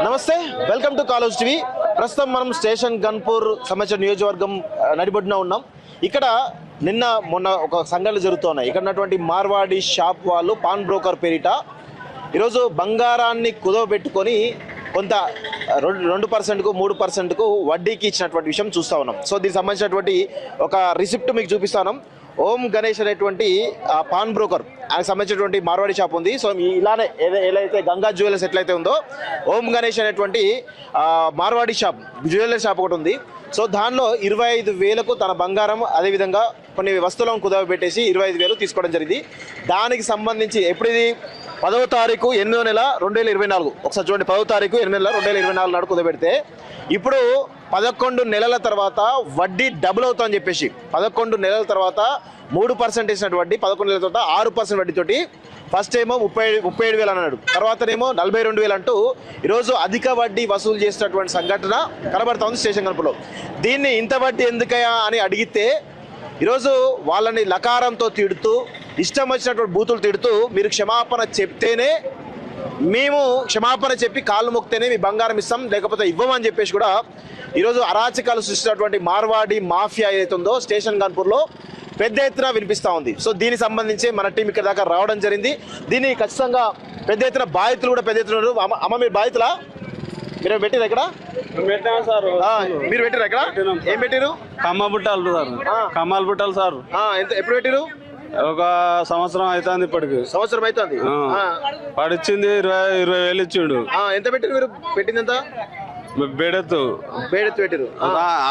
నమస్తే, welcome to college TV. ప్రస్తుతం మనం స్టేషన్ గన్పూర్ సంబంధించిన నియోజకవర్గం నడిబొడ్డున ఉన్నాం. ఇక్కడ నిన్న మొన్న ఒక సంఘటన జరుగుతున్నాయి. ఇక్కడ ఉన్నటువంటి మార్వాడి షాప్ వాళ్ళు పాన్ బ్రోకర్ పేరిట ఈరోజు బంగారాన్ని కుదవబెట్టుకొని కొంత 2%కు 3%కు వడ్డీకి ఇచ్చినటువంటి విషయం చూస్తూ ఉన్నాం. సో దీనికి సంబంధించినటువంటి ఒక రిసిప్ట్ మీకు చూపిస్తాను. ఓం గణేష్ అనేటువంటి పాన్ బ్రోకర్, ఆయనకు సంబంధించినటువంటి మార్వాడి షాప్ ఉంది. సో ఇలానే ఏదైతే గంగా జ్యువెలర్స్ ఎట్లయితే ఉందో, ఓం గణేష్ అనేటువంటి మార్వాడి షాప్, జ్యువెలరీ షాప్ ఒకటి ఉంది. సో దానిలో 25,000కు తన బంగారం, అదేవిధంగా కొన్ని వస్తువులను కుదవబెట్టేసి 25,000 తీసుకోవడం జరిగింది. దానికి సంబంధించి ఎప్పుడు ఇది 10వ తారీఖు 8వ నెల 2024, ఒకసారి చూడండి, 10వ తారీఖు 8వ నెల 2024 నాడు కుదవబెడితే ఇప్పుడు 11 నెలల తర్వాత వడ్డీ డబుల్ అవుతుందని చెప్పేసి 11 నెలల తర్వాత 3% వేసినటువంటి వడ్డీ 11 నెలల తర్వాత 6% వడ్డీతోటి ఫస్ట్ ఏమో 37,000 అన్నాడు, తర్వాతనేమో 42,000 అంటూ ఈరోజు అధిక వడ్డీ వసూలు చేసినటువంటి సంఘటన కనబడుతోంది స్టేషన్ గన్పూర్లో. దీన్ని ఇంత వడ్డీ ఎందుకయా అని అడిగితే ఈరోజు వాళ్ళని లకారంతో తిడుతూ, ఇష్టం వచ్చినటువంటి బూతులు తిడుతూ, మీరు క్షమాపణ చెప్తేనే, మేము క్షమాపణ చెప్పి కాళ్ళు మొక్తేనే మీ బంగారం ఇస్తాం, లేకపోతే ఇవ్వమని చెప్పేసి కూడా ఈరోజు అరాచకాలు సృష్టించినటువంటి మార్వాడి మాఫియా ఏదైతే ఉందో స్టేషన్ గన్పూర్లో పెద్ద ఎత్తున వినిపిస్తూ ఉంది. సో దీనికి సంబంధించి మన టీం ఇక్కడ దాకా రావడం జరిగింది. దీన్ని ఖచ్చితంగా పెద్ద ఎత్తున బాధితులు కూడా పెద్ద ఎత్తున. అమ్మ, మీరు బాధితులా? మీరు పెట్టిరు ఎక్కడ? మీరు పెట్టిరు ఎక్కడ? ఏం పెట్టిరు? కమ్మబుట్టాలు సార్, కమ్మాల బుట్టాలు సార్. ఎప్పుడు పెట్టిరు? ఒక సంవత్సరం అవుతుంది. ఇప్పటికి సంవత్సరం అవుతుంది. పడిచ్చింది 20,000 ఇచ్చిండు. ఎంత పెట్టిరు మీరు? పెట్టింది ఎంత? బేడెత్తు పెట్టిరు.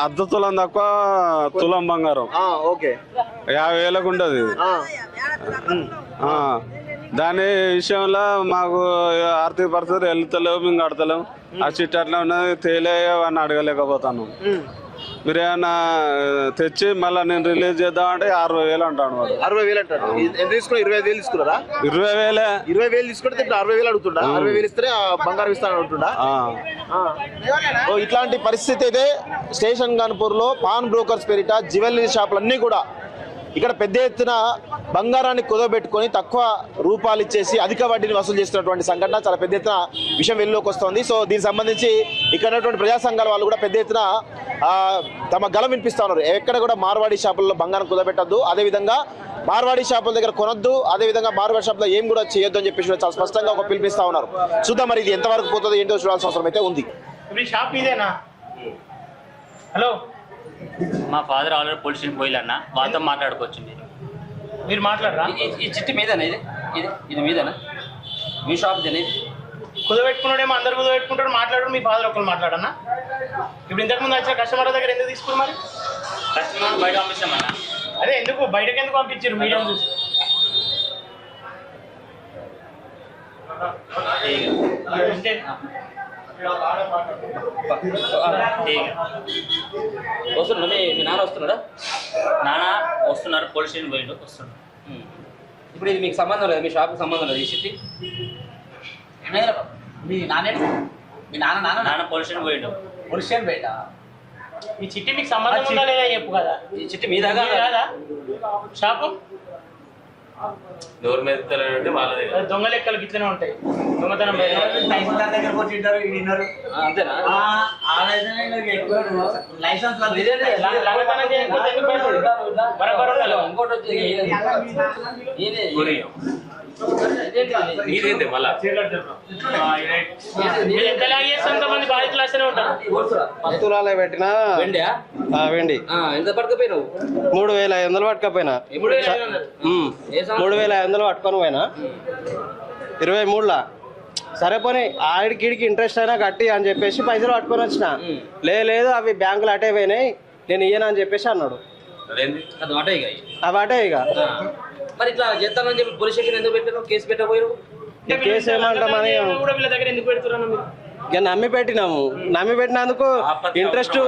అర్ధ తులం తక్కువ తులం బంగారం. ఓకే, 50,000కు ఉండదు. దాని విషయంలో మాకు ఆర్థిక పరిస్థితి వెళ్తలేవు, మేము కడతలేము. ఆ చిట్టు అట్లా ఉన్నది, తేలే అని అడగలేకపోతాను. మీరు ఏమన్నా తెచ్చి మళ్ళీ నేను రిలీజ్ చేద్దామంటే 60,000 అంటాడు. 60,000 అంటాడు. ఎంత తీసుకున్నా? 25,000 తీసుకున్నారా? 20,000 తీసుకుంటే 60,000 అడుగుతుండా? 60,000 ఇస్తే బంగారం ఇస్తాను అడుగుతుండా? ఇట్లాంటి పరిస్థితి అయితే స్టేషన్ గన్పూర్లో పాన్ బ్రోకర్స్ పేరిట జ్యువెలరీ షాపులన్నీ కూడా ఇక్కడ పెద్ద ఎత్తున బంగారాన్ని కుదవబెట్టుకొని తక్కువ రూపాయలు ఇచ్చేసి అధిక వడ్డీని వసూలు చేస్తున్నటువంటి సంఘటన చాలా పెద్ద ఎత్తున విషయం వెలుగులోకి వస్తుంది. సో దీనికి సంబంధించి ఇక్కడ ఉన్నటువంటి ప్రజా సంఘాల వాళ్ళు కూడా పెద్ద ఎత్తున తమ గలం వినిపిస్తూ ఉన్నారు. ఎక్కడ కూడా మార్వాడి షాపుల్లో బంగారం కుదవబెట్టద్దు, అదేవిధంగా మార్వాడి షాపుల దగ్గర కొనొద్దు, అదేవిధంగా మార్వాడి షాపులో ఏం కూడా చేయొద్దు అని చెప్పేసి చాలా స్పష్టంగా ఒక పిలిపిస్తూ ఉన్నారు. చూద్దాం మరి ఇది ఎంతవరకు పోతుందో ఏంటో చూడాల్సిన అవసరం అయితే ఉంది. హలో, మా ఫాదర్ ఆల్రెడీ పోలీస్ స్టేషన్ పోయిలన్న, వాళ్ళతో మాట్లాడుకోవచ్చు. మీరు మాట్లాడరా? ఈ చిట్టి మీదేనా? ఇది మీదేనా? మీ షాప్ ఇది కుదబెట్టుకున్నాడేమో, అందరు కుదబెట్టుకుంటాడు, మాట్లాడు. మీ ఫాదర్ ఒకరు మాట్లాడన్నా. ఇప్పుడు ఇంతకుముందు వచ్చిన కస్టమర్ దగ్గర ఎందుకు తీసుకున్నారు మరి? కస్టమర్ బయట పంపిస్తామన్నా. అదే ఎందుకు బయటకు ఎందుకు పంపించారు? మీడియం చూసి వస్తున్నా. మీ నాన్న వస్తున్నాడా? నాన్న వస్తున్నారు, పోలీస్ స్టేషన్ పోయిండు, వస్తున్నాడు. ఇప్పుడు ఇది మీకు సంబంధం లేదు, మీ షాప్కి సంబంధం లేదు. ఈ సిటీ మీ నాన్న పోలీస్ స్టేషన్ పోయిండు. పోలీస్ స్టేషన్ బయట ఈ చిట్టి మీకు సంబంధం ఉందా లేదా చెప్పు కదా. ఈ చిట్టి మీ దగ్గర కాదా షాపు? ఎవరి మీద అంటే వాళ్ళది. దొంగ లెక్కలు ఇట్లనే ఉంటాయి. దొంగతనం దగ్గరకు వచ్చి అంతేనా? లైసెన్స్ మీదేంటి మళ్ళా? ఎంతమంది బాధితులు వస్తూనే ఉంటారు. వస్తువులు పెట్టినా వెండి ఎంత పట్టుకపోయినావు? 3,500 పట్టుకపోయినా. 3,500 పట్టుకొని పోయినా 23లా. సరే పోనీ ఆడికి ఇంట్రెస్ట్ అయినా కట్టి అని చెప్పేసి పైసలు పట్టుకొని వచ్చిన. లేదు అవి బ్యాంకులు అటే పోయినాయి, నేను ఇయ్యను అని చెప్పేసి అన్నాడు. అవి అటే ఇక. మరి ఇట్లా చేస్తానని చెప్పి పోలీస్ స్టేషన్ ఎందుకు పెట్టారు? కేసు పెట్టబోయారు. కేసు ఏమంటామని ఇక నమ్మి పెట్టినందుకు ఇంట్రెస్ట్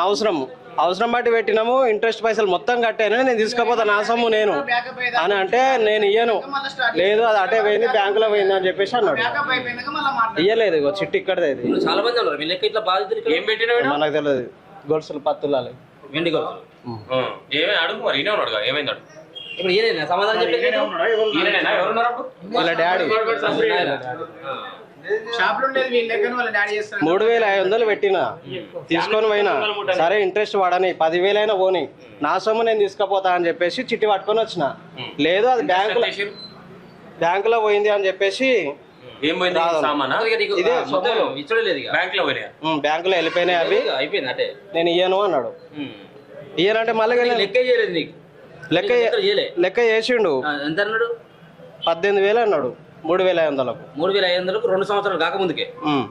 అవసరం బట్టి పెట్టినాము. ఇంట్రెస్ట్ పైసలు మొత్తం కట్టాను, నేను తీసుకపోతా నా సొమ్ము నేను అని అంటే నేను ఇయ్యను. లేదు అది అటే పోయింది, బ్యాంకులో పోయింది అని చెప్పేసి అన్నాడు. ఇయ్యలేదు. ఇగో చిట్టి ఇక్కడదే. చాలా మంది ఉన్నారు వీళ్ళకి ఇట్లా బాధితులు. ఏం పెట్టినా మనకు తెలియదు. గొలుసులు పత్తులాలి, వెండి గొలుసులు. ఏమైనా అడుగు మరి, ఈయన ఉన్నాడు కదా, ఏమైంది అడుగు. ఇప్పుడు ఈయన సమాధానం చెప్పేది. ఎవరున్నారు? వీళ్ళ డాడీ. షాప్ లో ఉండేది వీళ్ళ దగ్గర వాళ్ళ డాడీ చేస్తారు 3,500 పెట్టినా తీసుకొని పోయినా. సరే ఇంట్రెస్ట్ పడని 10,000 అయినా పోని, నా సొమ్ము నేను తీసుకుపోతా అని చెప్పేసి చిట్టి పట్టుకొని వచ్చిన. లేదు అది బ్యాంకులో పోయింది అని చెప్పేసి ఏం పోయింది సామానా? ఇదే ఇచ్చడం లేదు ఇక. బ్యాంక్ లో పోయినా బ్యాంకులో వెళ్ళిపోయినాయి అవి, అయిపోయింది అంటే నేను ఇయ్యను అన్నాడు. ఇయ్యనంటే మళ్ళీ లెక్క చేయలేదు నీకు. లెక్క చేసిండు. ఎంత అన్నాడు? 18,000 అన్నాడు. 3,500కు 3,500కు 2 సంవత్సరాలు కాకముందుకే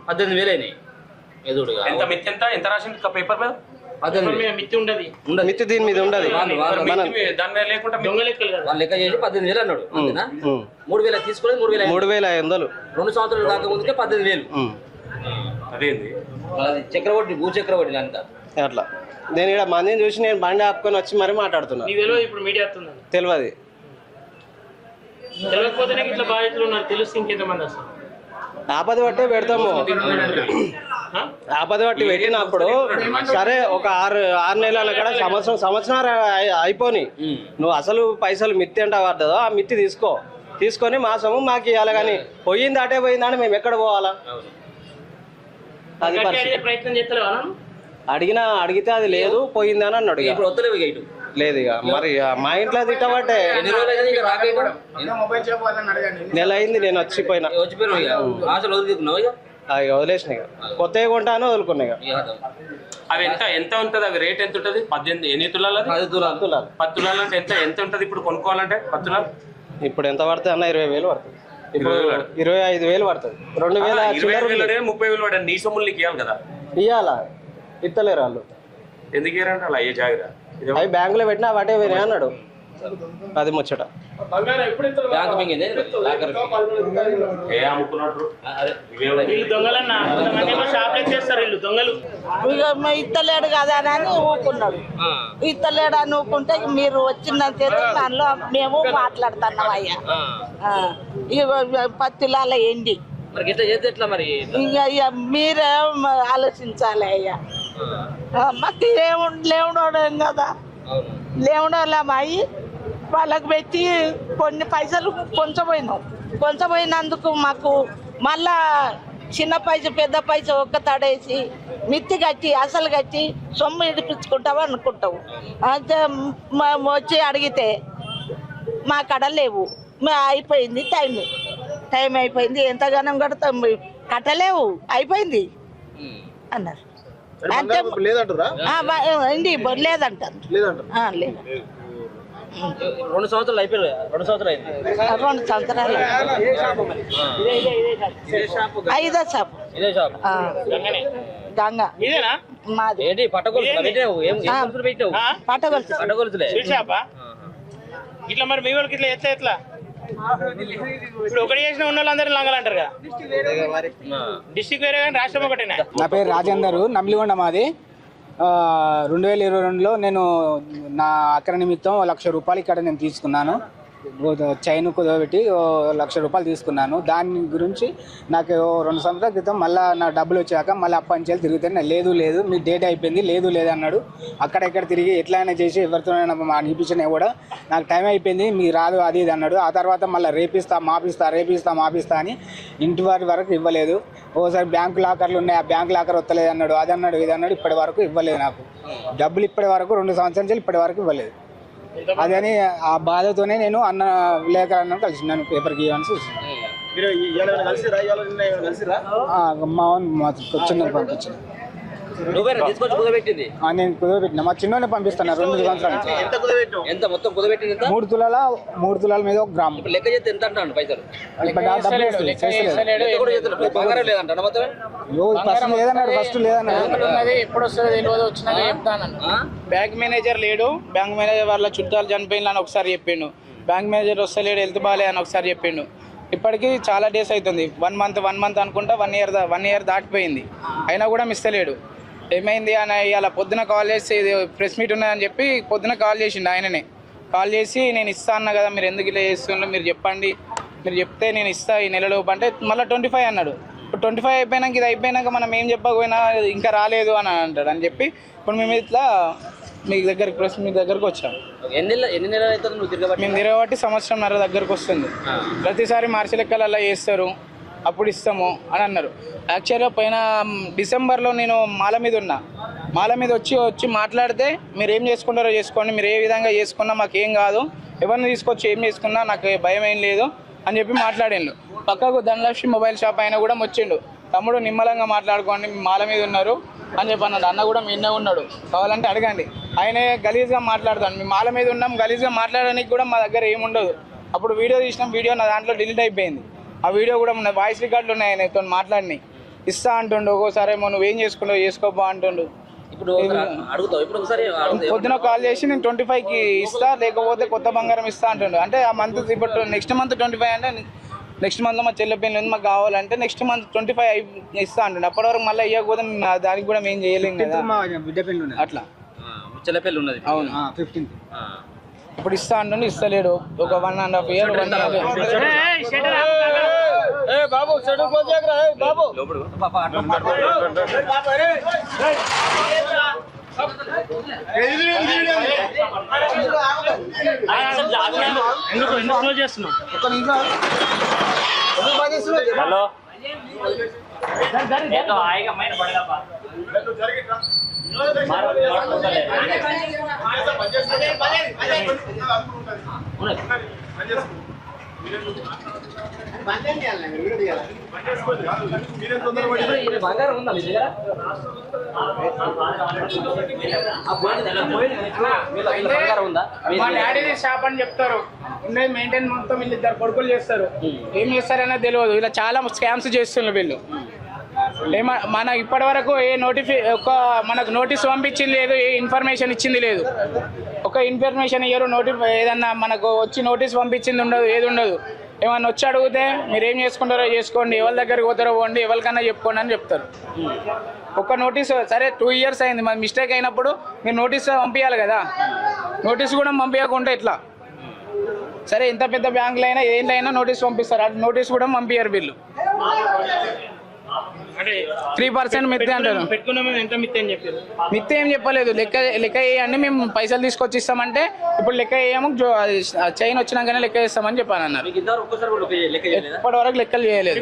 18,000 అయినాయి. ఎదుడుగా ఎంత మిత్తి ఎంత ఎంత రాసింది పేపర్ మీద? 18,000 మిత్తి ఉండదు మిత్తి దీని మీద ఉండదు. దాని మీద లేకుండా దొంగ లెక్కలు కదా. వాళ్ళు లెక్క చేసి 18,000 అన్నాడు. అంతేనా? 3,000 తీసుకోలేదు. 3,500 2 సంవత్సరాలు కాకముందుకే 18,000. అదేంది అది చక్రవర్తి భూ చక్రవర్తి అంతా అట్లా. నేను ఇక్కడ మందిని చూసి నేను బండి ఆపుకొని వచ్చి మరీ మాట్లాడుతున్నా. నీకు తెలియదు ఇప్పుడు మీడియా వస్తుందని తెలియదు. తెలియకపోతేనే ఇట్లా బాధితులు ఉన్నారు, తెలిస్తే ఇంకెంతమంది అసలు ఆపద పట్టే పెడతాము. ఆపద పట్టి పెట్టినప్పుడు సరే ఒక 6 నెలల కూడా సంవత్సరం అయిపోని, నువ్వు అసలు పైసలు మిత్తి అంటే పడుతుందో ఆ మిత్తి తీసుకొని మా సొమ్ము మాకు ఇవ్వాలి. కానీ పోయింది అటే పోయిందని మేము ఎక్కడ పోవాలా? అది ప్రయత్నం చేస్తలేవా? అడిగితే అది లేదు పోయిందని అన్నాడు. ఇప్పుడు వస్తలేవు ఇక ఇటు. లేదు ఇక మరి మా ఇంట్లో తిట్టబట్టే ఎన్ని రోజులు అయితే ఇక రాకేయడం? మొబైల్ షాప్ వాళ్ళని అడగండి. నెల అయింది నేను వచ్చిపోయినా. వచ్చిపోయినావు ఇక. ఆశలు వదులుకున్నావు ఇక. అవి వదిలేసిన ఇక. కొత్తగా కొంటాను వదులుకున్నా ఇక. అవి ఎంత ఉంటది? అవి రేట్ ఎంత ఉంటది? 18 ఎన్ని తులాలు? 10 తులాలు. 10 తులాలు అంటే ఎంత ఉంటది ఇప్పుడు కొనుక్కోవాలంటే? 10 తులాలు ఇప్పుడు ఎంత పడుతుంది అన్న? 20,000 పడుతుంది. ఇప్పుడు 25,000 పడుతుంది. 2,000 30,000 పడండి. నీ సొమ్ములు నీకు ఇవ్వాలి కదా. ఇవ్వాలా? ఇస్తలేరు వాళ్ళు. ఎందుకు ఇవ్వరంటే అలా అయ్యే జాగ్రత్త. అవి బ్యాంకులో పెట్టినా వాటే వేరే అన్నాడు. అది ముచ్చట. బ్యాంకు మింగింది ఏ అమ్ముకున్నట్టు వీళ్ళు దొంగలన్నా, షాప్ ఎక్కేస్తారు వీళ్ళు దొంగలు. ఇక ఇత్తలేడు కదా అని ఊకున్నాడు. ఇత్తలేడు అని ఊకుంటే మీరు వచ్చిందంత దానిలో మేము మాట్లాడుతున్నాం అయ్యా. ఇక 10 తులాల ఎండి. మరి ఇట్లా చేస్తే ఎట్లా మరి? ఇక మీరే ఆలోచించాలి అయ్యా. మాకు లేవుడోం కదా, లేవుడోళ్ళమాయి వాళ్ళకి పెట్టి కొన్ని పైసలు కొంచెం పోయినందుకు మాకు మళ్ళా చిన్న పైస పెద్ద పైస ఒక్క తడేసి మిత్తి కట్టి అసలు కట్టి సొమ్ము ఇడిపించుకుంటావు అనుకుంటావు. అయితే వచ్చి అడిగితే మా కడ లేవు, అయిపోయింది టైం అయిపోయింది, ఎంతగానం కడతాం, కట్టలేవు, అయిపోయింది అన్నారు. అంటే లేదంటారా? లేదంటారు. లేదు 2 సంవత్సరాలు అయిపోయాయి. 2 సంవత్సరాలు అయింది. 2 సంవత్సరాలు. 5వ షాప్. ఇదే షాప్ గంగ ఇదేనా మాది. ఏంటి పట్టగొలుసు పెట్టావు? ఏం పెట్టావు? పట్టగొలుసులే. షాపా? ఇట్లా మరి మీ వాళ్ళకి ఇట్లా ఎట్లా ఇప్పుడు ఒకటి చేసిన ఉన్న వాళ్ళందరూ లంగలు అంటారు కదా. డిస్ట్రిక్ట్ వేరే కానీ రాష్ట్రం ఒకటేనా? నా పేరు రాజేందర్, నమ్లిగొండ మాది. 2022లో నేను నా అక్కడ నిమిత్తం 1,00,000 రూపాయలు ఇక్కడ నేను తీసుకున్నాను. చైన్ కుదవబెట్టి 1,00,000 రూపాయలు తీసుకున్నాను. దాని గురించి నాకు 2 సంవత్సరాల క్రితం మళ్ళీ నా డబ్బులు వచ్చాక మళ్ళీ అప్పంచేలు తిరుగుతాను. లేదు మీ డేట్ అయిపోయింది, లేదు అన్నాడు. అక్కడెక్కడ తిరిగి ఎట్లయినా చేసి ఎవరితోనైనా అనిపించినా కూడా నాకు టైం అయిపోయింది, మీరు రాదు అది ఇది అన్నాడు. ఆ తర్వాత మళ్ళీ రేపిస్తా మాపిస్తా అని ఇంటి వారి వరకు ఇవ్వలేదు. ఓసారి బ్యాంకు లాకర్లు ఉన్నాయి, ఆ బ్యాంక్ లాకర్ వస్తలేదు అన్నాడు, అది అన్నాడు ఇది అన్నాడు. ఇప్పటి వరకు ఇవ్వలేదు నాకు డబ్బులు. ఇప్పటి వరకు 2 సంవత్సరాల నుంచి ఇప్పటి వరకు ఇవ్వలేదు. అదని ఆ బాధతోనే నేను అన్న విలేకరణ కలిసి నన్ను పేపర్కి ఇవ్వని చూస్తున్నాను. మా చిన్న పంపించిన తీసుకొచ్చి కుదబెట్టింది. నేను కుదబెట్టిన మా చిన్న పంపిస్తాను 2 సంవత్సరాల నుంచి. ఎంత మొత్తం కుదబెట్టింది? 3 తులాల మీద 1 గ్రామ్. లెక్క చేస్తే ఎంత అంటాను పైసలు? ఫస్ట్ లేదన్నాడు. ఎప్పుడు వస్తుందో తెలియదు, వచ్చినాక చెప్తాను. బ్యాంక్ మేనేజర్ లేడు, బ్యాంక్ మేనేజర్ వాళ్ళ చుట్టాలు చనిపోయింది అని ఒకసారి చెప్పిండు. బ్యాంక్ మేనేజర్ వస్తలేడు, హెల్త్ బాగాలే అని ఒకసారి చెప్పిండు. ఇప్పటికీ చాలా డేస్ అవుతుంది, 1 మంత్ అనుకుంటా, 1 ఇయర్ దాటిపోయింది, అయినా కూడా మిస్తలేడు. ఏమైంది అని ఇలా పొద్దున కాల్ చేసి ఇది ప్రెస్ మీట్ ఉన్నదని చెప్పి పొద్దున కాల్ చేసిండు. ఆయననే కాల్ చేసి నేను ఇస్తా అన్నా కదా, మీరు ఎందుకు ఇలా చేస్తున్నారు, మీరు చెప్పండి, మీరు చెప్తే నేను ఇస్తా ఈ నెలలోపు అంటే మళ్ళీ 25 అన్నాడు. ఇప్పుడు 25 అయిపోయినాక ఇది అయిపోయినాక మనం ఏం చెప్పకపోయినా ఇంకా రాలేదు అని అంటాడు అని చెప్పి ఇప్పుడు మేము ఇట్లా మీ దగ్గరకు వచ్చాం. ఎన్ని నెలలు అవుతుంది నువ్వు తిరగబట్టి? మేము తిరగబట్టి 1.5 సంవత్సరం దగ్గరకు వస్తుంది. ప్రతిసారి మార్చి లెక్కలు అలా చేస్తారు, అప్పుడు ఇస్తాము అని అన్నారు. యాక్చువల్గా పోయిన డిసెంబర్లో నేను మాల మీద ఉన్నా. మాల మీద వచ్చి మాట్లాడితే మీరు ఏం చేసుకుంటారో చేసుకోండి, మీరు ఏ విధంగా చేసుకున్నా మాకేం కాదు, ఎవరిని తీసుకొచ్చి ఏం చేసుకున్నా నాకు భయం ఏం లేదు అని చెప్పి మాట్లాడిండు. పక్కకు ధనలక్ష్మి మొబైల్ షాప్ అయినా కూడా వచ్చిండు, తమ్ముడు నిమ్మలంగా మాట్లాడుకోండి, మాల మీద ఉన్నారు అని చెప్పి అన్నాడు. అన్న కూడా మీనే ఉన్నాడు, కావాలంటే అడగండి. ఆయనే గలీజ్గా మాట్లాడతాను, మేము మాల మీద ఉన్నాం, గలీజ్గా మాట్లాడడానికి కూడా మా దగ్గర ఏముండదు. అప్పుడు వీడియో తీసినాం, వీడియో నా దాంట్లో డిలీట్ అయిపోయింది. ఆ వీడియో కూడా ఉన్న వాయిస్ రికార్డులు ఉన్నాయి, ఆయనతో మాట్లాడిని ఇస్తా అంటుండు. ఒక్కోసారి ఏమో నువ్వేం చేసుకుంటావు చేసుకోపో అంటుండు. ఇప్పుడు అడుగుతావు, ఇప్పుడు ఒకసారి పొద్దున కాల్ చేసి నేను 25కి ఇస్తా, లేకపోతే కొత్త బంగారం ఇస్తా అంటుండు. అంటే ఆ మంత్ ఇప్పుడు నెక్స్ట్ మంత్ 25 అంటే నెక్స్ట్ మంత్లో మా చెల్లె పెళ్ళి ఉంది, మాకు కావాలంటే నెక్స్ట్ మంత్ 25 ఇస్తా అంటుండు. అప్పటి వరకు మళ్ళీ ఇవ్వకపోతే దానికి కూడా మేము చేయలేము కదా, అట్లా చెల్లపెల్లి ఉన్నది. అవును 15th ఇప్పుడు ఇస్తా అంటుండు, ఇస్తలేడు. ఒక 1.5 year 1 year బాబు బాబు హలో బంగారం ఉందా మీ దగ్గర? బంగారం ఉందా? మా డాడీది షాప్ అని చెప్తారు, ఉండేది మెయింటైన్ మొత్తం వీళ్ళు 2 కొడుకులు చేస్తారు. ఏం చేస్తారనేది తెలియదు. ఇలా చాలా స్కామ్స్ చేస్తున్నారు వీళ్ళు. మన ఇప్పటి వరకు ఏ మనకు నోటీస్ పంపించింది లేదు, ఏ ఇన్ఫర్మేషన్ ఇచ్చింది లేదు. ఒక ఇన్ఫర్మేషన్ ఇయ్యరు, ఏదన్నా మనకు వచ్చి నోటీస్ పంపించింది ఉండదు, ఏది ఉండదు. ఏమన్నా వచ్చి అడిగితే మీరు ఏం చేసుకుంటారో చేసుకోండి, ఎవరి దగ్గరికి పోతారో పోండి, ఎవరికన్నా చెప్పుకోండి అని చెప్తారు. ఒక నోటీస్ సరే 2 years అయింది, మాకు మిస్టేక్ అయినప్పుడు మీరు నోటీస్ పంపించాలి కదా, నోటీస్ కూడా పంపించకుండా ఎట్లా? సరే ఎంత పెద్ద బ్యాంకులు అయినా ఏంటైనా నోటీస్ పంపిస్తారు, అది నోటీస్ కూడా పంపించారు వీళ్ళు. 3% మిత్తే అంటారు. మిత్తే ఏం చెప్పలేదు, లెక్క వేయండి, మేము పైసలు తీసుకొచ్చి ఇస్తామంటే ఇప్పుడు లెక్క వేయము, చైన్ వచ్చినాకనే లెక్క చేస్తామని చెప్పాను అన్నారు. ఇప్పటి వరకు లెక్కలు చేయలేదు.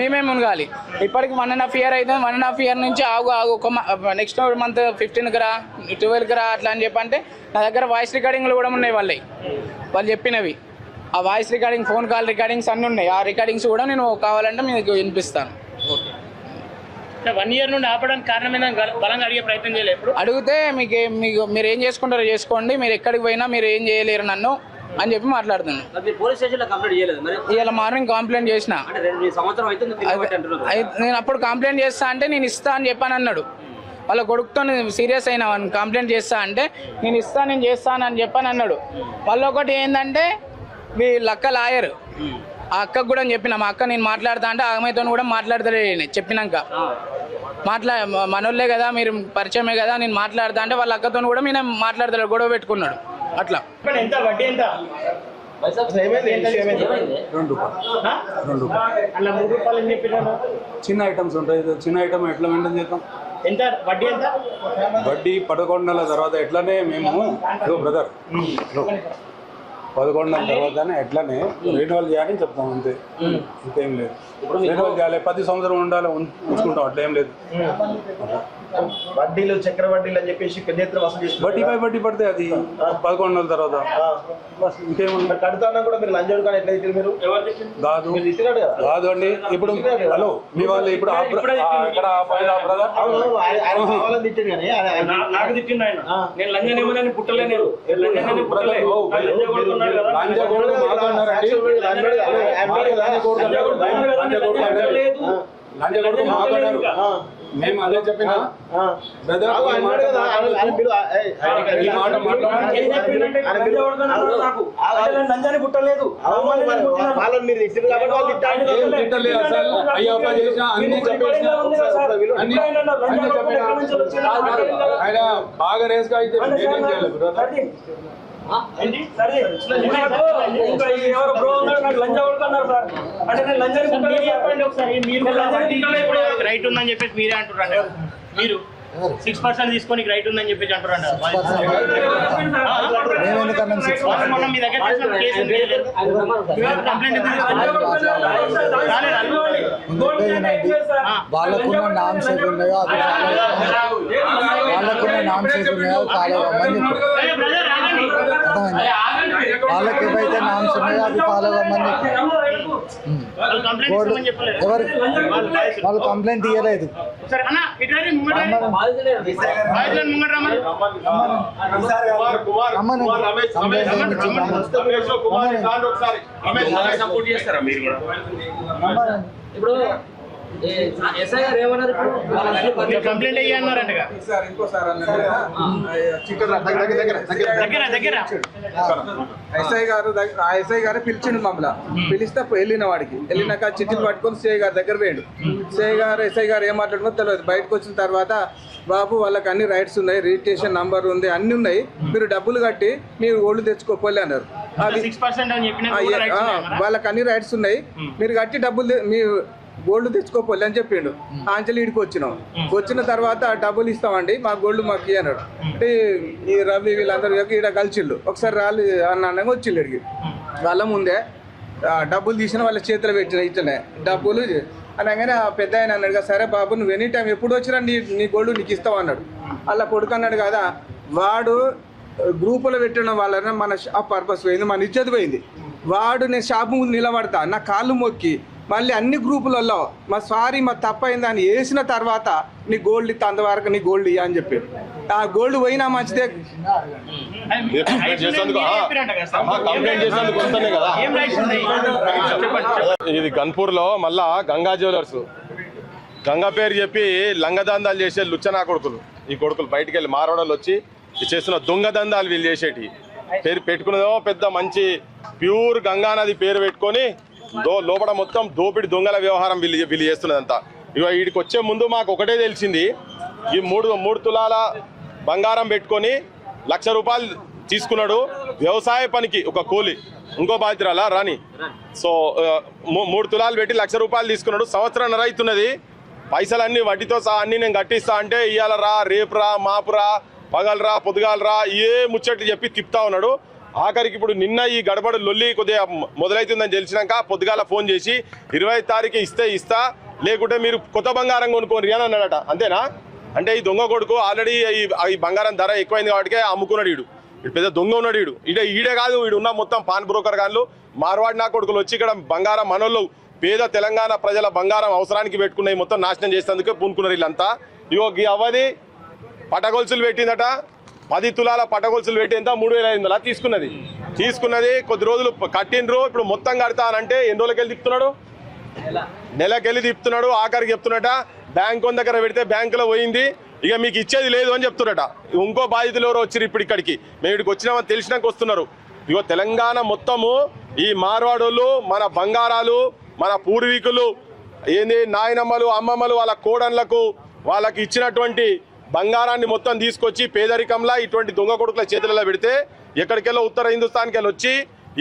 మేమే మునగాలి. ఇప్పటికి 1.5 year అయితే 1.5 year నుంచి ఆగు ఒక నెక్స్ట్ మంత్ 15కి రా, 12కి రా అట్లా అని చెప్పంటే నా దగ్గర వాయిస్ రికార్డింగ్లు కూడా ఉన్నాయి వాళ్ళు చెప్పినవి. ఆ voice recording, phone call recordings అన్నీ ఉన్నాయి. ఆ రికార్డింగ్స్ కూడా నేను కావాలంటే మీకు వినిపిస్తాను. 1 year నుండి ఆపడానికి కారణం ఏంటంటే బలంగా అడిగే ప్రయత్నం చేయలేదు. అడిగితే మీరు ఏం చేసుకుంటారో చేసుకోండి, మీరు ఎక్కడికి పోయినా మీరు ఏం చేయలేరు నన్ను అని చెప్పి మాట్లాడుతున్నాను. ఇవాళ మార్నింగ్ కంప్లైంట్ చేసిన. నేను అప్పుడు కంప్లైంట్ చేస్తా అంటే నేను ఇస్తా అని చెప్పాను అన్నాడు. వాళ్ళ కొడుకుతో సీరియస్ అయినా కంప్లైంట్ చేస్తా అంటే నేను చేస్తాను అని చెప్పాను అన్నాడు. వాళ్ళు ఒకటి ఏంటంటే వీళ్ళ అక్క లాయర్, ఆ అక్కకు కూడా చెప్పిన, మా అక్క నేను మాట్లాడతా అంటే ఆమెతో కూడా మాట్లాడతాడు చెప్పినాక. మనోళ్ళే కదా, మీరు పరిచయమే కదా, నేను మాట్లాడతా అంటే వాళ్ళ అక్కతో కూడా నేను మాట్లాడతాడు, గొడవ పెట్టుకున్నాడు అట్లా. ఎంత వడ్డీ ఎంత? అలా 3 రూపాయలు అని చెప్పినాను. చిన్న ఐటమ్స్ ఉంటాయి, చిన్న ఐటమ్ ఎట్లా మెయింటైన్ చేద్దాం? ఎంత వడ్డీ ఎంత? వడ్డీ 11 నెలల తర్వాత ఎట్లనే మేము బ్రదర్ 11 నెలల తర్వాతనే ఎట్లనే రెన్యువల్ చేయాలని చెప్తాం, అంతే, ఇంకేం లేదు. రెన్యువల్ చేయాలి, 10 సంవత్సరం ఉండాలి, ఉంచుకుంటాం, అట్లా ఏం లేదు. వడ్డీలు చక్ర వడ్డీలు అని చెప్పేసి వడ్డీపై వడ్డీ పడితే అది 11 నెలల తర్వాత ఇంకేముంది. కడతానా కూడా మీరు లంచం కానీ ఎట్లయితే మీరు కాదు అండి. ఇప్పుడు హలో మీ వాళ్ళు ఇప్పుడు నాకు తిట్టిండు ఆయన, నేను లంజన్ ఏమని పుట్టలేదు. మేము అదే చెప్పినా లంజాన్ని పుట్టలేదు. ఆయన బాగా రేస్గా అయితే ఎవరు బ్రో ఉన్నారు, నాకు లంజా కొడుతున్నారు సార్ అంటే నేను లంజాన్ని చెప్పండి ఒకసారి. మీరు రైట్ ఉందని చెప్పేసి మీరే అంటున్నారు. మీరు 6% తీసుకొని రైట్ ఉందని చెప్పేసి అంటారంట. మేము ఎందుకన్నాం 6%? మొన్న మీ దగ్గర చేసిన కేసు ఉంది. కంప్లైంట్ ఎందుకు వాళ్ళకున్న నామ్స్ ఏవి ఉన్నాయో అవి వాళ్ళకున్న నామ్స్ ఏవి ఉన్నాయో ఫాలో అవ్వమని చెప్పారు. అర్థమైంది? వాళ్ళకి ఏవైతే నామ్స్ ఉన్నాయో అవి ఫాలో అవ్వమని చెప్పారు. ఎవరు వాళ్ళు కంప్లైంట్ ఇవ్వలేదు. ఇప్పుడు ఎస్ఐ గారు ఏమన్నారు? కంప్లైంట్ అయ్యన్నారంట. ఎస్ఐ గారు పిలిచిండు మమ్మల్ని. పిలిస్తే వెళ్ళిన వాడికి వెళ్ళినాక చిట్టీలు పట్టుకొని సిఐ గారి దగ్గర పోయాడు. ఎస్ఐ గారు ఏం మాట్లాడుకో తెలియదు. బయటకు వచ్చిన తర్వాత బాబు వాళ్ళకి అన్ని రైట్స్ ఉన్నాయి, రిజిస్ట్రేషన్ నంబర్ ఉంది, అన్ని ఉన్నాయి, మీరు డబ్బులు కట్టి మీరు ఓళ్ళు తెచ్చుకోపోలే అన్నారు. వాళ్ళకి అన్ని రైట్స్ ఉన్నాయి, మీరు కట్టి డబ్బులు మీ గోల్డ్ తెచ్చుకోపోలే అని చెప్పిండు. ఆంచలి ఇడికి వచ్చినాం. వచ్చిన తర్వాత డబ్బులు ఇస్తామండి, మా గోల్డ్ మాకు అన్నాడు. అంటే ఈ రవి వీళ్ళందరూ ఇక్కడ కలిసిళ్ళు. ఒకసారి రాళ్ళు అన్నాక వచ్చిళ్ళు ఇడికి. వాళ్ళ ముందే డబ్బులు తీసిన వాళ్ళ చేతిలో పెట్టిన ఇట్లనే డబ్బులు అనగానే ఆ పెద్ద ఆయన అన్నాడు కదా, సరే బాబు నువ్వు ఎనీ టైం ఎప్పుడు వచ్చినా నీ గోల్డ్ నీకు ఇస్తావు అన్నాడు. అలా కొడుకు అన్నాడు కదా, వాడు గ్రూపులో పెట్టిన వాళ్ళని మన షాప్ పర్పస్ పోయింది, మన ఇజ్జత్ పోయింది. వాడు నేను షాప్ ముందు నిలబడతా, నా కాళ్ళు మొక్కి మళ్ళీ అన్ని గ్రూపులలో మా సారీ మా తప్పైంది అని వేసిన తర్వాత నీ గోల్డ్ ఇస్తా, అంతవరకు నీ గోల్డ్ ఇయ్య అని చెప్పాడు. ఆ గోల్డ్ పోయినా మంచిదే. ఇది గన్పూర్లో మళ్ళా గంగా జ్యువెలర్స్ గంగా పేరు చెప్పి లంగదందాలు చేసే లుచ్చనా కొడుకులు. ఈ కొడుకులు బయటికి వెళ్ళి మారవాడలు వచ్చి చేస్తున్న దొంగ దందాలు వీళ్ళు చేసేటి పేరు పెట్టుకున్నదో పెద్ద మంచి ప్యూర్ గంగా నది పేరు పెట్టుకొని లోపల మొత్తం దోపిడి దొంగల వ్యవహారం వీళ్ళు చేస్తున్నదంతా. ఇక వీడికి వచ్చే ముందు మాకు ఒకటే తెలిసింది, ఈ మూడు తులాల బంగారం పెట్టుకొని ₹1,00,000 తీసుకున్నాడు వ్యవసాయ పనికి, ఒక కూలి ఇంకో బాధ్యతలా రాని. సో 3 తులాలు పెట్టి ₹1,00,000 తీసుకున్నాడు. సంవత్సరం రైతున్నది, పైసలన్నీ వడ్డీతో సహా అన్నీ నేను కట్టిస్తా అంటే ఇవాళ రా, రేపు రా, మాపురా, పగలరా, పొద్దుగాలరా ఏ ముచ్చట్లు చెప్పి తిప్పుతా ఉన్నాడు. ఆఖరికి ఇప్పుడు నిన్న ఈ గడబడు లొల్లి కొద్దిగా మొదలవుతుందని తెలిసినాక పొద్దుగాల ఫోన్ చేసి 20వ తారీఖు ఇస్తా లేకుంటే మీరు కొత్త బంగారం కొనుక్కోండి అని అన్నాడట. అంతేనా? అంటే ఈ దొంగ కొడుకు ఆల్రెడీ ఈ బంగారం ధర ఎక్కువైంది కాబట్టి అమ్ముకున్నాడు. వీడు పెద్ద దొంగ ఉన్నాడు. ఈడే కాదు, వీడు ఉన్న మొత్తం పాన్ బ్రోకర్ గాన్లు మార్వాడి నా కొడుకులు వచ్చి ఇక్కడ బంగారం మనోళ్ళు పేద తెలంగాణ ప్రజల బంగారం అవసరానికి పెట్టుకున్నాయి మొత్తం నాశనం చేసేందుకే పూనుకున్నారు వీళ్ళంతా. ఇగో ఈ అవ్వది పటగొలుసులు పెట్టిందట, 10 తులాల పటగొలుసులు పెట్టి ఎంత 3,500 తీసుకున్నది. కొద్ది రోజులు కట్టిండ్రు, ఇప్పుడు మొత్తం కడతానంటే ఎన్ని రోజులకెళ్ళి తిప్పుతున్నాడు? నెలకెళ్ళి తిప్పుతున్నాడు. ఆఖరికి చెప్తున్నట బ్యాంకు దగ్గర పెడితే బ్యాంకులో పోయింది, ఇక మీకు ఇచ్చేది లేదు అని చెప్తున్నట. ఇంకో బాధితులు ఎవరో వచ్చారు ఇప్పుడు ఇక్కడికి, మేము ఇక్కడికి వచ్చినామని తెలిసినాక వస్తున్నారు. ఇగో తెలంగాణ మొత్తము ఈ మార్వాడోళ్ళు మన బంగారాలు, మన పూర్వీకులు ఏంది నాయనమ్మలు, అమ్మమ్మలు వాళ్ళ కోడన్లకు వాళ్ళకి ఇచ్చినటువంటి బంగారాన్ని మొత్తం తీసుకొచ్చి పేదరికంలా ఇటువంటి దొంగ కొడుకుల చేతులలో పెడితే ఎక్కడికెళ్ళో ఉత్తర హిందుస్థాన్కి వెళ్ళి వచ్చి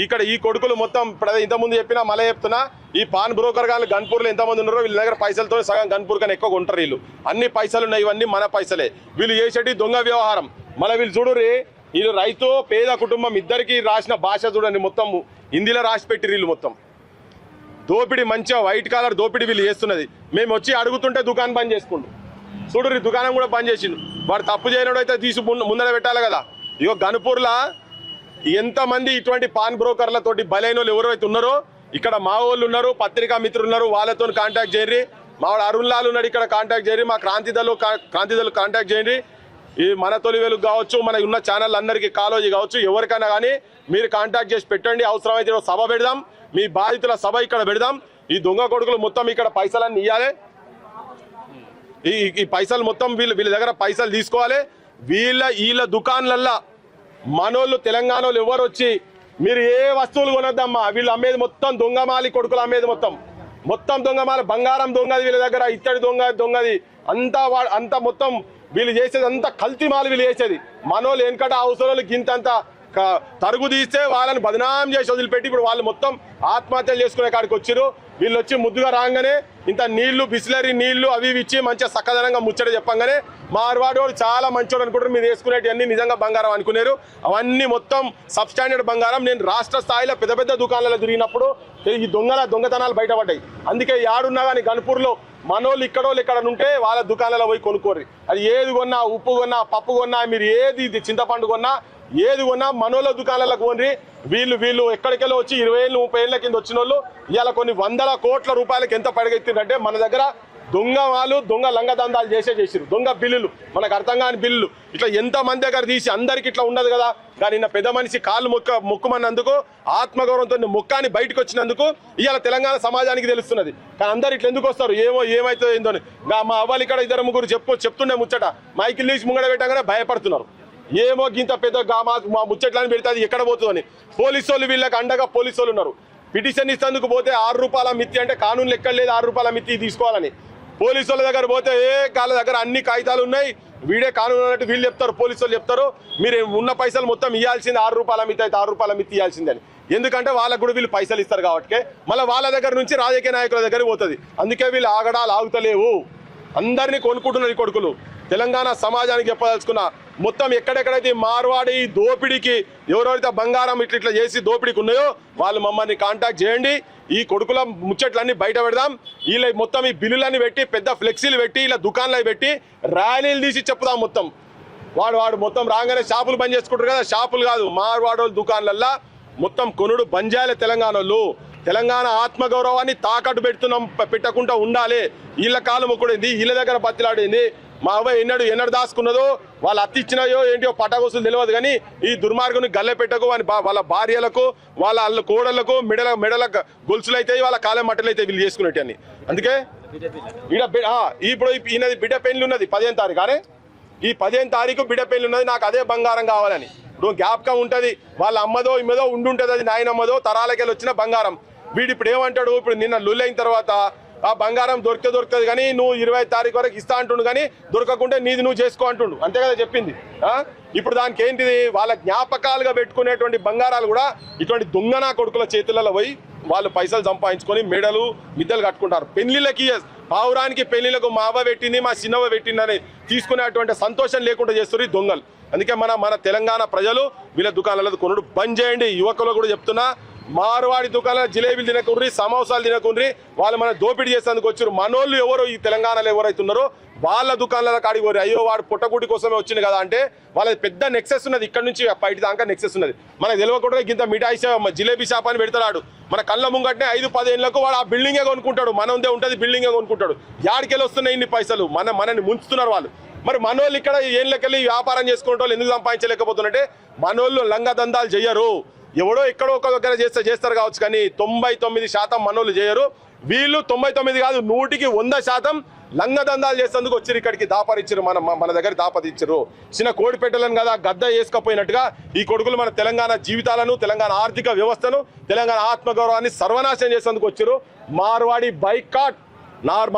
ఇక్కడ ఈ కొడుకులు మొత్తం ఇంతకుముందు చెప్పినా మళ్ళీ చెప్తున్నా, ఈ పాన్ బ్రోకర్ గారు గన్పూర్లో ఎంతమంది ఉన్నారో వీళ్ళ దగ్గర పైసలతో సగం గన్పూర్ కన్నా ఎక్కువ ఉంటారు. అన్ని పైసలు ఉన్నాయి, ఇవన్నీ మన పైసలే. వీళ్ళు చేసేటి దొంగ వ్యవహారం. మళ్ళీ వీళ్ళు చూడుర్రి, వీళ్ళు రైతు పేద కుటుంబం ఇద్దరికి రాసిన భాష చూడండి, మొత్తం హిందీలో రాసి పెట్టి వీళ్ళు మొత్తం దోపిడి, మంచిగా వైట్ కాలర్ దోపిడి వీళ్ళు చేస్తున్నది. మేము వచ్చి అడుగుతుంటే దుకాణం బంద్ చేసుకుంటూ చూడుర్రి, దుకాణం కూడా బంద్ చేసిండు. వాడు తప్పు చేయనోడు అయితే తీసి ముందర పెట్టాలి కదా. ఇగో గన్పూర్లా ఎంతమంది ఇటువంటి పాన్ బ్రోకర్లతోటి బలైన వాళ్ళు ఎవరైతే ఉన్నారో ఇక్కడ మా వాళ్ళు ఉన్నారు, పత్రికా మిత్రులు ఉన్నారు, వాళ్ళతో కాంటాక్ట్ చేయండి. మా వాడు అరుణ్ లాల్ ఉన్నాడు, ఇక్కడ కాంటాక్ట్ చేయండి. మా క్రాంతిదళ్ కాంటాక్ట్ చేయండి. ఈ మన తొలి వెలుగు కావచ్చు, మన ఉన్న ఛానల్ అందరికీ కాలేజీ కావచ్చు, ఎవరికైనా కానీ మీరు కాంటాక్ట్ చేసి పెట్టండి. అవసరమైతే సభ పెడదాం, మీ బాధితుల సభ ఇక్కడ పెడదాం. ఈ దొంగ కొడుకులు మొత్తం ఇక్కడ పైసలన్నీ ఇవ్వాలి. ఈ పైసలు మొత్తం వీళ్ళ దగ్గర పైసలు తీసుకోవాలి. వీళ్ళ దుకాన్లల్లా మనోళ్ళు తెలంగాణ వాళ్ళు ఎవరు వచ్చి మీరు ఏ వస్తువులు కొనొద్దమ్మా, వీళ్ళు అమ్మేది మొత్తం దొంగమాలి కొడుకులు అమ్మేది మొత్తం దొంగమాలి. బంగారం దొంగది వీళ్ళ దగ్గర, ఇత్తడి దొంగది అంతా మొత్తం వీళ్ళు చేసేది అంతా కల్తీ మాలు వీళ్ళు చేసేది. మనోళ్ళు వెనకట అవసరాలు గింతంత తరుగు తీస్తే వాళ్ళని బదనాం చేసి వదిలిపెట్టి ఇప్పుడు వాళ్ళు మొత్తం ఆత్మహత్యలు చేసుకునే కాడికి వచ్చారు. వీళ్ళు వచ్చి ముద్దుగా రాగానే ఇంత నీళ్లు బిస్లరీ నీళ్లు అవి ఇచ్చి మంచిగా చక్కదనంగా ముచ్చట చెప్పంగానే మార్వాడి వాడు చాలా మంచోడు అనుకుంటారు. మీరు వేసుకునేవి అన్ని నిజంగా బంగారం అనుకున్నారు. అవన్నీ మొత్తం సబ్ స్టాండర్డ్ బంగారం. నేను రాష్ట్ర స్థాయిలో పెద్ద పెద్ద దుకాణాలలో తిరిగినప్పుడు ఈ దొంగతనాలు బయటపడ్డాయి. అందుకే యాడున్నా కానీ గన్పూర్లో మనోళ్ళు ఇక్కడోళ్ళు ఇక్కడ ఉంటే వాళ్ళ దుకాణాలలో పోయి కొనుక్కోరు. అది ఏది కొన్నా, ఉప్పు కొన్నా, పప్పు కొన్నా, మీరు ఏది చింతపండు కొన్నా, ఏది కొన్నా మనోళ్ళ దుకాణాలకు కొనరి. వీళ్ళు ఎక్కడికెళ్ళి వచ్చి 20 ఏళ్ళు 30 ఏళ్ళ కింద వచ్చిన వాళ్ళు ఇవాళ కొన్ని వందల కోట్ల రూపాయలకి ఎంత పడగెత్తిందంటే మన దగ్గర దొంగ వాళ్ళు దొంగ లంగదందాలు చేసిరు. దొంగ బిల్లులు, మనకు అర్థం కాని బిల్లులు ఇట్లా ఎంతమంది దగ్గర తీసి అందరికి ఇట్లా ఉండదు కదా. కానీ నిన్న పెద్ద మనిషి కాళ్ళు మొక్కుమన్నందుకు, ఆత్మగౌరవంతో మొక్కాని బయటకు వచ్చినందుకు ఇవాళ తెలంగాణ సమాజానికి తెలుస్తున్నది. కానీ అందరు ఇట్లా ఎందుకు వస్తారు, ఏమైతే ఏందో అని. మా అవ్వాలి ఇక్కడ 2-3 చెప్తుండే ముచ్చట మైకిల్ తీసి ముంగడ పెట్టగానే భయపడుతున్నారు. ఏమో గింత పెద్ద మా ముచ్చట్లని పెడితే అది ఎక్కడ పోతుందని. పోలీసు వాళ్ళు వీళ్ళకి అండగా పోలీసు వాళ్ళు ఉన్నారు. పిటిషన్ ఇస్తేందుకు పోతే 6 రూపాయల మిత్తి అంటే కానూన్ లెక్క లేదు 6 రూపాయల మిత్తి తీసుకోవాలని. పోలీసు వాళ్ళ దగ్గర పోతే వాళ్ళ దగ్గర అన్ని కాగితాలు ఉన్నాయి, వీడే కానూన్ అన్నట్టు వీళ్ళు చెప్తారు, పోలీసు వాళ్ళు చెప్తారు మీరు ఉన్న పైసలు మొత్తం ఇవ్వాల్సింది 6 రూపాయల మిత్తి అయితే 6 రూపాయల మిత్తి ఇవ్వాల్సిందని. ఎందుకంటే వాళ్ళకు కూడా వీళ్ళు పైసలు ఇస్తారు కాబట్టి మళ్ళీ వాళ్ళ దగ్గర నుంచి రాజకీయ నాయకుల దగ్గర పోతుంది. అందుకే వీళ్ళు ఆగడాలు ఆగుతలేవు, అందరినీ కొనుక్కుంటున్నారు ఈ కొడుకులు. తెలంగాణ సమాజానికి చెప్పదలుచుకున్న మొత్తం ఎక్కడెక్కడైతే మార్వాడి దోపిడీకి ఎవరెవరైతే బంగారం ఇట్లా చేసి దోపిడీకి ఉన్నాయో వాళ్ళు మమ్మల్ని కాంటాక్ట్ చేయండి. ఈ కొడుకుల ముచ్చట్లన్నీ బయట పెడదాం. వీళ్ళ మొత్తం ఈ బిల్లులన్నీ పెట్టి పెద్ద ఫ్లెక్సీలు పెట్టి ఇలా దుకాణాలు పెట్టి ర్యాలీలు తీసి చెప్తాం. మొత్తం వాడు మొత్తం రాగానే షాపులు బంద్ చేసుకుంటారు కదా, షాపులు కాదు మార్వాడోళ్ళ దుకాణాలల్లో మొత్తం కొనుడు బంద్ చేయాలి. తెలంగాణ ఆత్మగౌరవాన్ని తాకట్టు పెట్టకుండా ఉండాలి. వీళ్ళ కాలం మొక్కుడైంది, వీళ్ళ దగ్గర బతిలాడింది. మా అవ్వ ఎన్నడు దాచుకున్నదో వాళ్ళు అత్తి ఇచ్చినాయో ఏంటో పటాగోసులు తెలియదు. కానీ ఈ దుర్మార్గుని గల్లె పెట్టకు వాళ్ళ భార్యలకు వాళ్ళ కోడళ్లకు మెడల గొలుసులు అయితే వాళ్ళ కాలం మట్టలు అయితే వీళ్ళు చేసుకునేటి అని. అందుకే ఇప్పుడు ఈయనది బిడ్డ పెళ్లి ఉన్నది 15వ తారీఖు. కానీ ఈ 15వ తారీఖు బిడ్డ పెళ్లి ఉన్నది, నాకు అదే బంగారం కావాలని. ఇప్పుడు జ్ఞాపకం ఉంటుంది, వాళ్ళ అమ్మదో ఇమ్మదో ఉండుంటుంది, అది నాయనమ్మదో తరాలకెళ్ళి వచ్చిన బంగారం. వీడు ఇప్పుడు ఏమంటాడు, ఇప్పుడు నిన్న లొల్లైన తర్వాత ఆ బంగారం దొరుకుతుంది కానీ నువ్వు 25వ తారీఖు వరకు ఇస్తా అంటుండు, కానీ దొరకకుంటే నీది నువ్వు చేసుకో అంటుండు. అంతే కదా చెప్పింది. ఇప్పుడు దానికి ఏంటిది, వాళ్ళ జ్ఞాపకాలుగా పెట్టుకునేటువంటి బంగారాలు కూడా ఇటువంటి దొంగనా కొడుకుల చేతులలో పోయి వాళ్ళు పైసలు సంపాదించుకొని మెడలు మిద్దలు కట్టుకుంటారు. పెళ్లిళ్ళకి పావురానికి పెళ్లిళ్ళకు మా అవ్వ పెట్టింది మా చిన్నవ్వ పెట్టిందని తీసుకునేటువంటి సంతోషం లేకుండా చేస్తారు ఈ దొంగలు. అందుకే మన తెలంగాణ ప్రజలు వీళ్ళ దుకాణాలలో కొనుడు బంద్ చేయండి. యువకులు కూడా చెప్తున్నా, మార్వాడి దుకాణాలు జిలేబీలు తినకుండ్రి, సమోసాలు తినకుండ్రి. వాళ్ళు మన దోపిడీ చేసేందుకు వచ్చారు. మనోళ్ళు ఎవరో ఈ తెలంగాణలో ఎవరైతే ఉన్నారో వాళ్ళ దుకాణాల కాడికి పోరు. అయ్యో వాడు పుట్టగుడి కోసమే వచ్చింది కదా అంటే వాళ్ళది పెద్ద నెక్సెస్ ఉన్నది, ఇక్కడ నుంచి బయట దాకా నెక్సెస్ ఉన్నది. మనకు తెలియకుండా ఇంత మిఠాయి జిలేబీ షాప్ అని పెడతాడు. మన కళ్ళ ముంగట్నే 5-10 ఏళ్ళకు వాడు ఆ బిల్డింగే కొనుక్కుంటాడు. మనదే ఉంటుంది బిల్డింగే కొనుక్కుంటాడు. యాడికెళ్ళి వస్తున్నాయి ఇన్ని పైసలు, మనని ముంచుతున్నారు వాళ్ళు. మరి మనోళ్ళు ఇక్కడ ఏళ్ళకెళ్ళి వ్యాపారం చేసుకునే వాళ్ళు ఎందుకు సంపాదించలేకపోతున్నట్టే, మనోళ్ళు లంగ దందాలు చెయ్యరు. ఎవడో ఎక్కడో ఒక దగ్గర చేస్తారు కావచ్చు, కానీ 99% మనోళ్ళు చేయరు. వీళ్ళు 99 కాదు 100% లంగదందాలు చేసేందుకు వచ్చారు. ఇక్కడికి దాపరిచ్చారు, మన దగ్గర దాపరిచ్చారు. చిన్న కోడి పెట్టలను కదా గద్ద వేసుకపోయినట్టుగా ఈ కొడుకులు మన తెలంగాణ జీవితాలను, తెలంగాణ ఆర్థిక వ్యవస్థను, తెలంగాణ ఆత్మగౌరవాన్ని సర్వనాశనం చేసేందుకు వచ్చారు. మార్వాడి బైకాట్,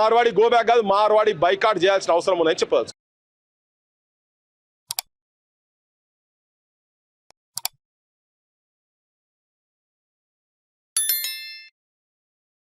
మార్వాడి గోబ్యాక్ కాదు, మార్వాడి బైకాట్ చేయాల్సిన అవసరం ఉందని చెప్పవచ్చు.